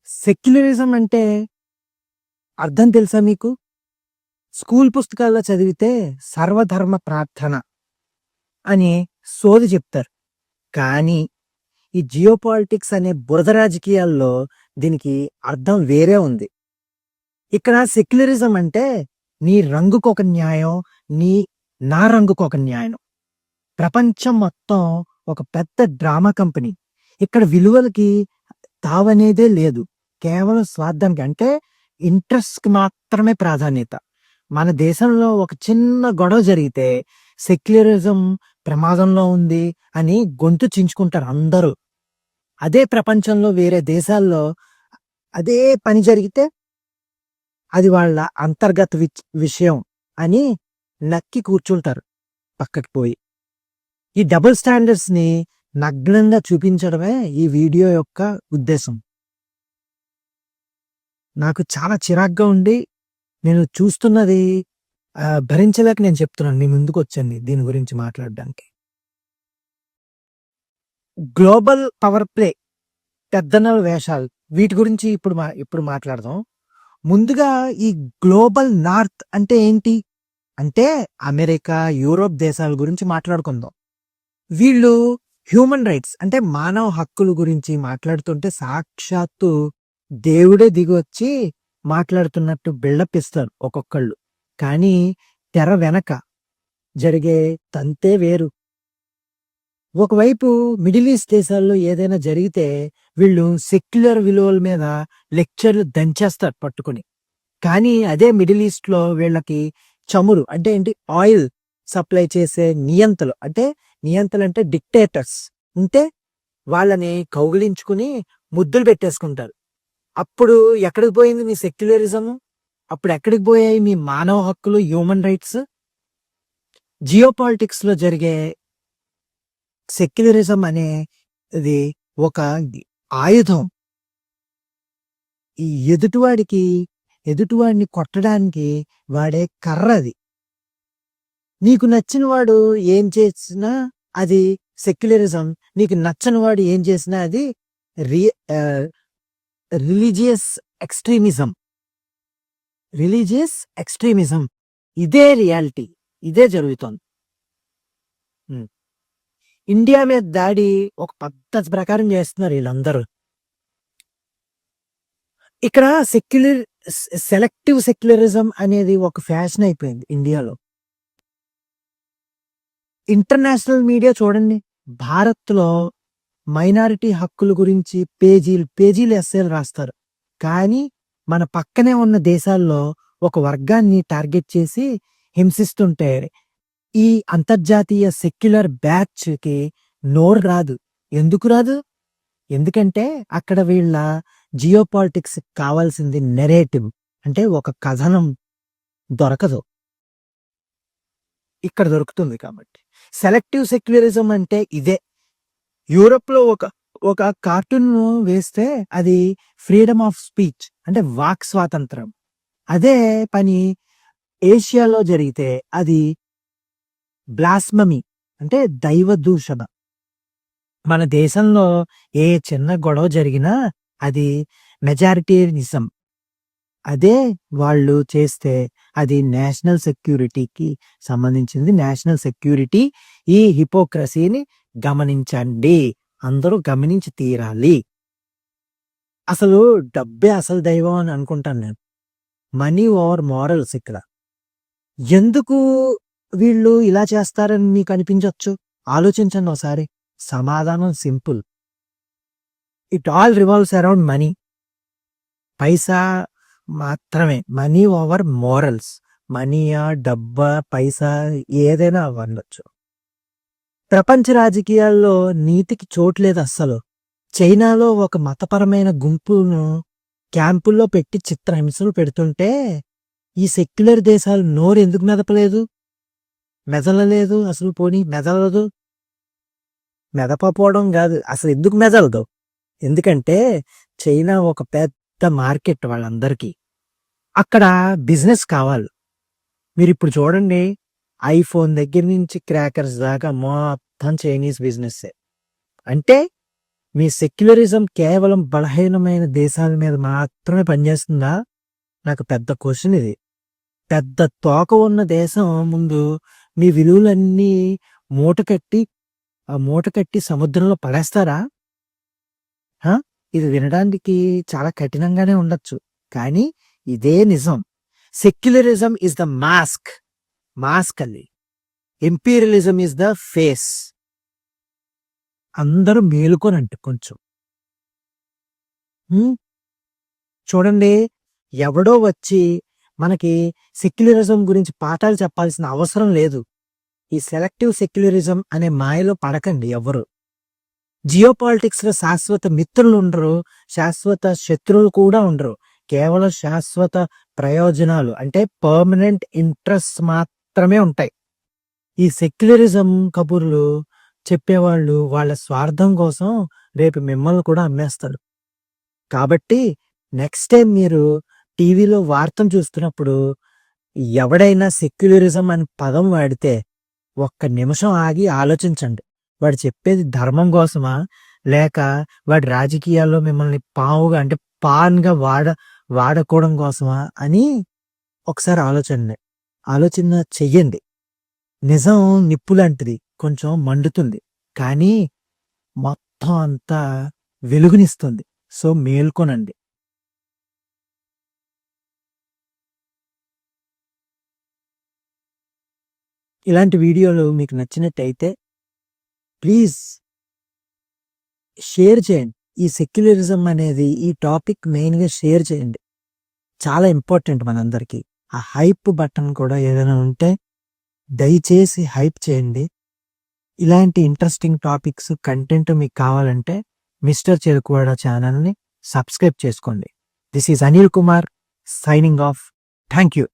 Secularism అంటే అర్థం తెలుసా మీకు? స్కూల్ పుస్తకాల్లో చదివితే సర్వధర్మ ప్రార్థన అని సోది చెప్తారు. కానీ ఈ జియోపాలిటిక్స్ అనే బురద రాజకీయాల్లో దీనికి అర్థం వేరే ఉంది. ఇక్కడ సెక్యులరిజం అంటే నీ రంగుకొక న్యాయం, నీ నా రంగుకొక న్యాయం. ప్రపంచం మొత్తం ఒక పెద్ద డ్రామా కంపెనీ. ఇక్కడ విలువలకి తావనేదే లేదు. కేవలం స్వార్థానికి అంటే ఇంట్రెస్ట్‌కి మాత్రమే ప్రాధాన్యత. మన దేశంలో ఒక చిన్న గొడవ జరిగితే సెక్యులరిజం ప్రమాదంలో ఉంది అని గొంతు చించుకుంటారు అందరూ. అదే ప్రపంచంలో వేరే దేశాల్లో అదే పని జరిగితే అది వాళ్ళ అంతర్గత విషయం అని నక్కి కూర్చుంటారు పక్కకి పోయి. ఈ డబుల్ స్టాండర్డ్స్‌ని నగ్నంగా చూపించడమే ఈ వీడియో యొక్క ఉద్దేశం. నాకు చాలా చిరాగ్గా ఉండి నేను చూస్తున్నది భరించలేక నేను చెప్తున్నాను. మీ ముందుకొచ్చాను దీని గురించి మాట్లాడడానికి. గ్లోబల్ పవర్ ప్లే, పెద్దన్నల వేషాలు వీటి గురించి ఇప్పుడు మాట్లాడదాం. ముందుగా ఈ గ్లోబల్ నార్త్ అంటే ఏంటి? అంటే అమెరికా, యూరోప్ దేశాల గురించి మాట్లాడుకుందాం. వీళ్ళు హ్యూమన్ రైట్స్ అంటే మానవ హక్కుల గురించి మాట్లాడుతుంటే సాక్షాత్తు దేవుడే దిగొచ్చి మాట్లాడుతున్నట్టు బిల్డప్ ఇస్తారు ఒక్కొక్కళ్ళు. కానీ తెర వెనక జరిగే తంతే వేరు. ఒకవైపు మిడిల్ ఈస్ట్ దేశాల్లో ఏదైనా జరిగితే వీళ్ళు సెక్యులర్ విలువల మీద లెక్చర్లు దంచేస్తారు పట్టుకుని. కానీ అదే మిడిల్ ఈస్ట్లో వీళ్ళకి చమురు అంటే ఏంటి, ఆయిల్ సప్లై చేసే నియంతలు అంటే డిక్టేటర్స్ ఉంటే వాళ్ళని కౌగిలించుకుని ముద్దులు పెట్టేసుకుంటారు. అప్పుడు ఎక్కడికి పోయింది మీ సెక్యులరిజం? అప్పుడు ఎక్కడికి పోయాయి మీ మానవ హక్కులు, హ్యూమన్ రైట్స్? జియోపాలిటిక్స్ లో జరిగే సెక్యులరిజం అనేది ఒక ఆయుధం. ఈ ఎదుటివాడిని కొట్టడానికి వాడే కర్రది. నీకు నచ్చిన వాడు ఏం చేసినా అది సెక్యులరిజం, నీకు నచ్చని వాడు ఏం చేసినా అది రిలీజియస్ ఎక్స్ట్రీమిజం. ఇదే రియాలిటీ, ఇదే జరుగుతోంది. ఇండియా మీద దాడి ఒక పద్ధతి ప్రకారం చేస్తున్నారు వీళ్ళందరూ. ఇక్కడ సెలెక్టివ్ సెక్యులరిజం అనేది ఒక ఫ్యాషన్ అయిపోయింది ఇండియాలో. ఇంటర్నేషనల్ మీడియా చూడండి, భారత్లో మైనారిటీ హక్కుల గురించి పేజీలు ఎస్సేలు రాస్తారు. కానీ మన పక్కనే ఉన్న దేశాల్లో ఒక వర్గాన్ని టార్గెట్ చేసి హింసిస్తుంటే ఈ అంతర్జాతీయ సెక్యులర్ బ్యాచ్కి నోరు రాదు. ఎందుకు రాదు? ఎందుకంటే అక్కడ వీళ్ళ జియోపాలిటిక్స్ కావాల్సింది నెరేటివ్ అంటే ఒక కథనం దొరకదు, ఇక్కడ దొరుకుతుంది. కాబట్టి సెలెక్టివ్ సెక్యులరిజం అంటే ఇదే. యూరోప్ లో ఒక కార్టూన్ వేస్తే అది ఫ్రీడమ్ ఆఫ్ స్పీచ్ అంటే వాక్ స్వాతంత్రం. అదే పని ఏషియాలో జరిగితే అది బ్లాస్మమీ అంటే దైవ దూషణ. మన దేశంలో ఏ చిన్న గొడవ జరిగినా అది మెజారిటేరియనిజం. అదే వాళ్ళు చేస్తే అది నేషనల్ సెక్యూరిటీకి సంబంధించింది. నేషనల్ సెక్యూరిటీ ఈ హిపోక్రసీని గమనించండి, అందరూ గమనించి తీరాలి. అసలు డబ్బే అసలు దైవం అని అనుకుంటాను నేను. Money over morals. ఇక్కడ ఎందుకు వీళ్ళు ఇలా చేస్తారని మీకు అనిపించవచ్చు. ఆలోచించండి ఒకసారి. సమాధానం simple. It all revolves around money. పైసా మాత్రమే. Money over morals. మనీయా, డబ్బా, పైసా ఏదైనా అవ్వచ్చు. ప్రపంచ రాజకీయాల్లో నీతికి చోట్లేదు అస్సలు. చైనాలో ఒక మతపరమైన గుంపును క్యాంపుల్లో పెట్టి చిత్రహింసలు పెడుతుంటే ఈ సెక్యులర్ దేశాలు నోరు ఎందుకు మెదలలేదు? అసలు పోనీ మెదలదు. మెదపపోవడం కాదు, అసలు ఎందుకు మెదలదు? ఎందుకంటే చైనా ఒక పెద్ద మార్కెట్ వాళ్ళందరికీ. అక్కడ బిజినెస్ కావాలి. మీరు ఇప్పుడు చూడండి, ఐఫోన్ దగ్గర నుంచి క్రాకర్స్ దాకా మొత్తం చైనీస్ బిజినెస్. అంటే మీ సెక్యులరిజం కేవలం బలహీనమైన దేశాల మీద మాత్రమే పనిచేస్తుందా? నాకు పెద్ద క్వశ్చన్ ఇది. పెద్ద తోక ఉన్న దేశం ముందు మీ విలువలన్నీ మూటకట్టి సముద్రంలో పడేస్తారా? ఇది వినడానికి చాలా కఠినంగానే ఉండొచ్చు, కానీ ఇదే నిజం. సెక్యులరిజం ఇస్ ద మాస్క్ అది. Imperialism is the face. అందరూ మేలుకోనండి కొంచెం. చూడండి, ఎవడో వచ్చి మనకి సెక్యులరిజం గురించి పాఠాలు చెప్పాల్సిన అవసరం లేదు. ఈ సెలెక్టివ్ సెక్యులరిజం అనే మాయలో పడకండి ఎవరు. జియోపాలిటిక్స్ లో శాశ్వత మిత్రులు ఉండరు, శాశ్వత శత్రువులు కూడా ఉండరు. కేవలం శాశ్వత ప్రయోజనాలు అంటే పర్మనెంట్ ఇంట్రెస్ట్ మాత్రమే ఉంటాయి. ఈ సెక్యులరిజం కబుర్లు చెప్పేవాళ్ళు వాళ్ళ స్వార్థం కోసం రేపు మిమ్మల్ని కూడా అమ్మేస్తారు. కాబట్టి నెక్స్ట్ టైం మీరు టీవీలో వార్తను చూస్తున్నప్పుడు ఎవడైనా సెక్యులరిజం అని పదం వాడితే ఒక్క నిమిషం ఆగి ఆలోచించండి. వాడు చెప్పేది ధర్మం కోసమా, లేక వాడి రాజకీయాల్లో మిమ్మల్ని పావుగా అంటే పాన్గా వాడకోవడం కోసమా అని ఒకసారి ఆలోచన చెయ్యండి. నిజం నిప్పు లాంటిది, కొంచెం మండుతుంది, కానీ మొత్తం అంతా వెలుగునిస్తుంది. సో మేల్కొనండి. ఇలాంటి వీడియోలు మీకు నచ్చినట్టయితే ప్లీజ్ షేర్ చేయండి. ఈ సెక్యులరిజం అనేది ఈ టాపిక్ మెయిన్గా షేర్ చేయండి, చాలా ఇంపార్టెంట్ మనందరికీ. ఆ హైప్ బటన్ కూడా ఏదైనా ఉంటే దయచేసి హైప్ చేయండి. ఇలాంటి ఇంట్రెస్టింగ్ టాపిక్స్ కంటెంట్ మీకు కావాలంటే మిస్టర్ చెరుకువాడ ఛానల్ని సబ్స్క్రైబ్ చేసుకోండి. This is Anil Kumar signing off. Thank you.